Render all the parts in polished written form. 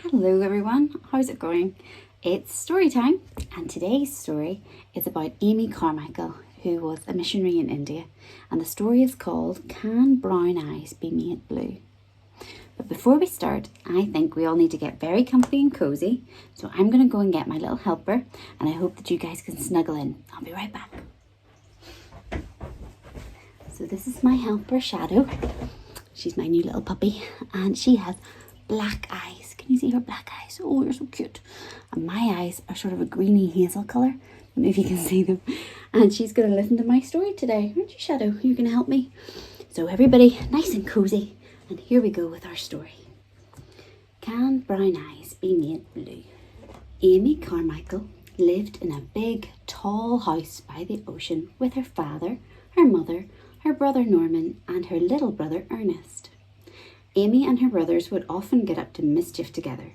Hello everyone, how's it going? It's story time, and today's story is about Amy Carmichael, who was a missionary in India, and the story is called Can Brown Eyes Be Made Blue? But before we start, I think we all need to get very comfy and cozy, so I'm going to go and get my little helper, and I hope that you guys can snuggle in. I'll be right back. So this is my helper, Shadow. She's my new little puppy, and she has black eyes. Can you see her black eyes? Oh, you're so cute. And my eyes are sort of a greeny hazel colour. I don't know if you can see them. And she's going to listen to my story today. Aren't you, Shadow? You're going to help me. So everybody, nice and cozy. And here we go with our story. Can brown eyes be made blue? Amy Carmichael lived in a big, tall house by the ocean with her father, her mother, her brother Norman, and her little brother Ernest. Amy and her brothers would often get up to mischief together.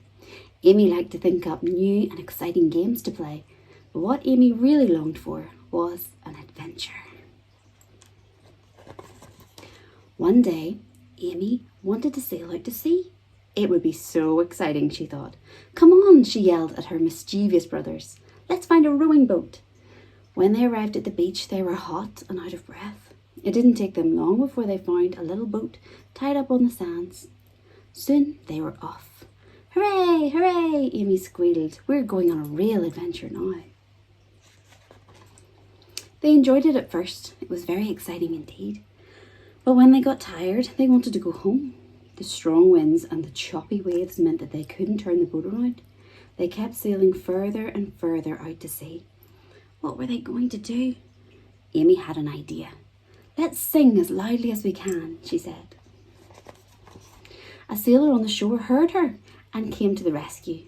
Amy liked to think up new and exciting games to play, but what Amy really longed for was an adventure. One day, Amy wanted to sail out to sea. It would be so exciting, she thought. Come on, she yelled at her mischievous brothers. Let's find a rowing boat. When they arrived at the beach, they were hot and out of breath. It didn't take them long before they found a little boat tied up on the sands. Soon they were off. Hooray, hooray, Amy squealed. We're going on a real adventure now. They enjoyed it at first. It was very exciting indeed. But when they got tired, they wanted to go home. The strong winds and the choppy waves meant that they couldn't turn the boat around. They kept sailing further and further out to sea. What were they going to do? Amy had an idea. Let's sing as loudly as we can, she said. A sailor on the shore heard her and came to the rescue.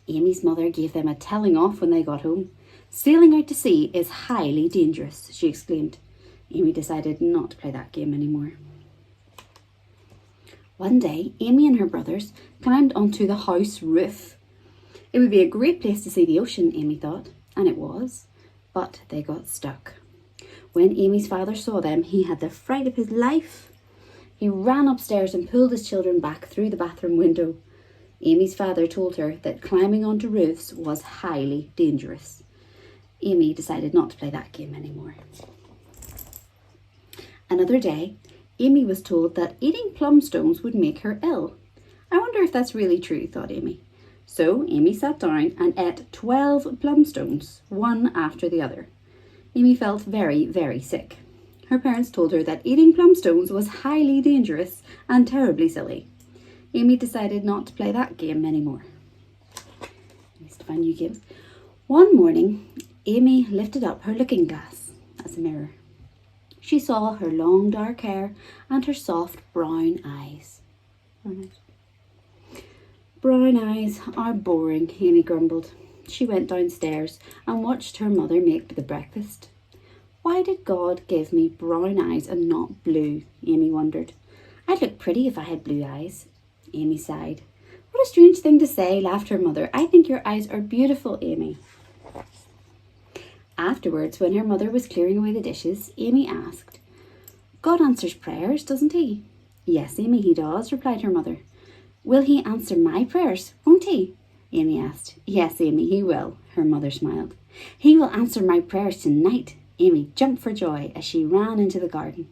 Amy's mother gave them a telling off when they got home. Sailing out to sea is highly dangerous, she exclaimed. Amy decided not to play that game anymore. One day, Amy and her brothers climbed onto the house roof. It would be a great place to see the ocean, Amy thought, and it was, but they got stuck. When Amy's father saw them, he had the fright of his life. He ran upstairs and pulled his children back through the bathroom window. Amy's father told her that climbing onto roofs was highly dangerous. Amy decided not to play that game anymore. Another day, Amy was told that eating plum stones would make her ill. I wonder if that's really true, thought Amy. So Amy sat down and ate 12 plum stones, one after the other. Amy felt very, very sick. Her parents told her that eating plum stones was highly dangerous and terribly silly. Amy decided not to play that game anymore. Needs to find new games. One morning, Amy lifted up her looking glass. That's a mirror. She saw her long dark hair and her soft brown eyes. Brown eyes are boring, Amy grumbled. She went downstairs and watched her mother make the breakfast. Why did God give me brown eyes and not blue? Amy wondered. I'd look pretty if I had blue eyes. Amy sighed. What a strange thing to say, laughed her mother. I think your eyes are beautiful, Amy. Afterwards, when her mother was clearing away the dishes, Amy asked, God answers prayers, doesn't he? Yes, Amy, he does, replied her mother. Will he answer my prayers, won't he? Amy asked. Yes, Amy, he will, her mother smiled. He will answer my prayers tonight. Amy jumped for joy as she ran into the garden.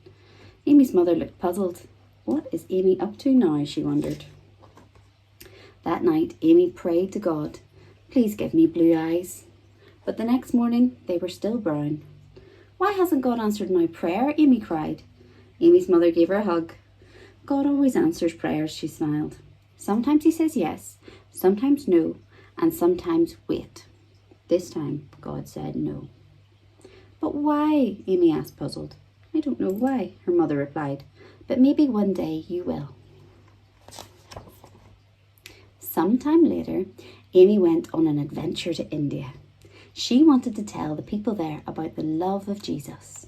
Amy's mother looked puzzled. What is Amy up to now, she wondered. That night, Amy prayed to God, please give me blue eyes. But the next morning, they were still brown. Why hasn't God answered my prayer? Amy cried. Amy's mother gave her a hug. God always answers prayers, she smiled. Sometimes he says yes, sometimes no, and sometimes wait. This time, God said no. But why? Amy asked, puzzled. I don't know why, her mother replied, but maybe one day you will. Sometime later, Amy went on an adventure to India. She wanted to tell the people there about the love of Jesus.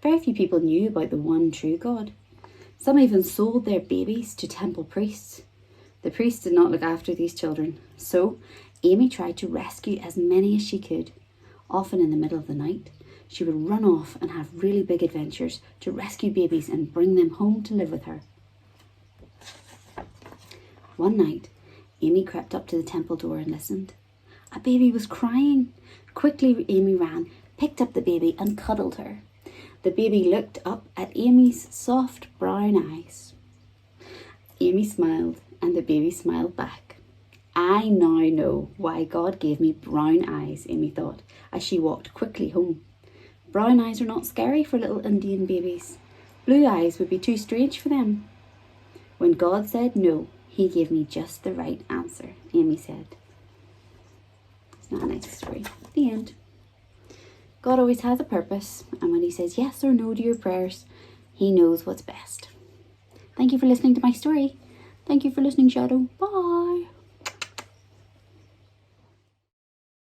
Very few people knew about the one true God. Some even sold their babies to temple priests. The priests did not look after these children, so Amy tried to rescue as many as she could. Often in the middle of the night, she would run off and have really big adventures to rescue babies and bring them home to live with her. One night, Amy crept up to the temple door and listened. A baby was crying. Quickly Amy ran, picked up the baby and cuddled her. The baby looked up at Amy's soft brown eyes. Amy smiled and the baby smiled back. I now know why God gave me brown eyes, Amy thought, as she walked quickly home. Brown eyes are not scary for little Indian babies. Blue eyes would be too strange for them. When God said no, he gave me just the right answer, Amy said. It's not a nice story. The end. God always has a purpose, and when he says yes or no to your prayers, he knows what's best. Thank you for listening to my story. Thank you for listening, Shadow. Bye.